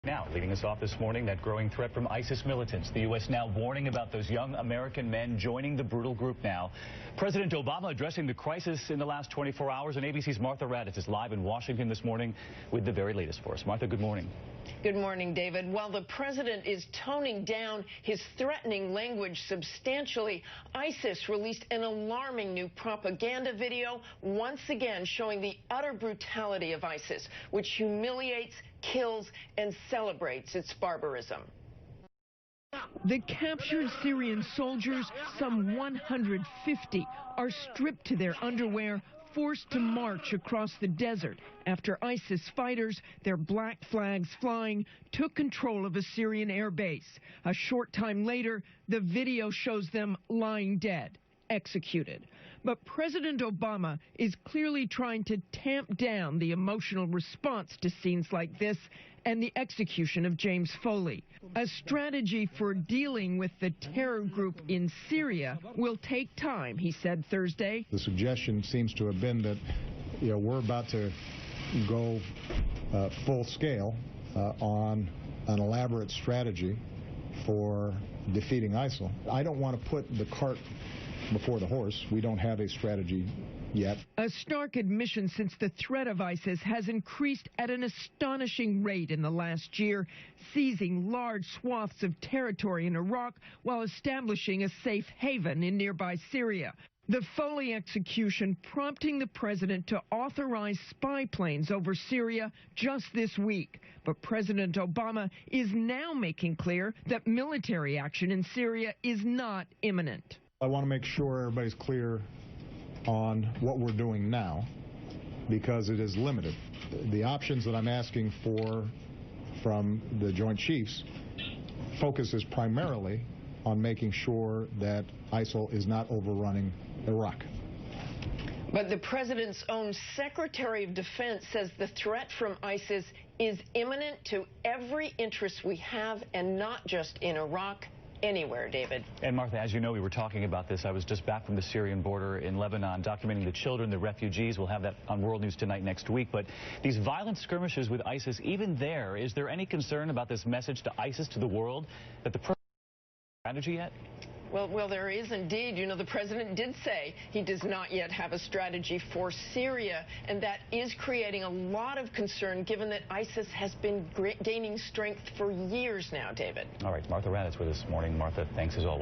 Now, leading us off this morning, that growing threat from ISIS militants. The U.S. now warning about those young American men joining the brutal group now. President Obama addressing the crisis in the last 24 hours, and ABC's Martha Raddatz is live in Washington this morning with the very latest for us. Martha, good morning. Good morning, David. While the president is toning down his threatening language substantially, ISIS released an alarming new propaganda video, once again showing the utter brutality of ISIS, which humiliates, kills, and celebrates its barbarism. The captured Syrian soldiers, some 150, are stripped to their underwear, forced to march across the desert after ISIS fighters, their black flags flying, took control of a Syrian airbase. A short time later, the video shows them lying dead, executed. But President Obama is clearly trying to tamp down the emotional response to scenes like this and the execution of James Foley. A strategy for dealing with the terror group in Syria will take time, he said Thursday. The suggestion seems to have been that, we're about to go full scale on an elaborate strategy for defeating ISIL. I don't want to put the cart before the horse. We don't have a strategy yet. A stark admission since the threat of ISIS has increased at an astonishing rate in the last year, seizing large swaths of territory in Iraq while establishing a safe haven in nearby Syria. The Foley execution prompting the president to authorize spy planes over Syria just this week. But President Obama is now making clear that military action in Syria is not imminent. I want to make sure everybody's clear on what we're doing now, because it is limited. The options that I'm asking for from the Joint Chiefs focuses primarily on making sure that ISIL is not overrunning Iraq. But the president's own Secretary of Defense says the threat from ISIS is imminent to every interest we have, and not just in Iraq. Anywhere, David. And Martha, as you know, we were talking about this. I was just back from the Syrian border in Lebanon, documenting the children, the refugees. We'll have that on World News Tonight next week. But these violent skirmishes with ISIS, even there, is there any concern about this message to ISIS, to the world, that the strategy yet? Well, there is indeed. The president did say he does not yet have a strategy for Syria, and that is creating a lot of concern given that ISIS has been gaining strength for years now, David. All right, Martha Raddatz with us this morning. Martha, thanks as always.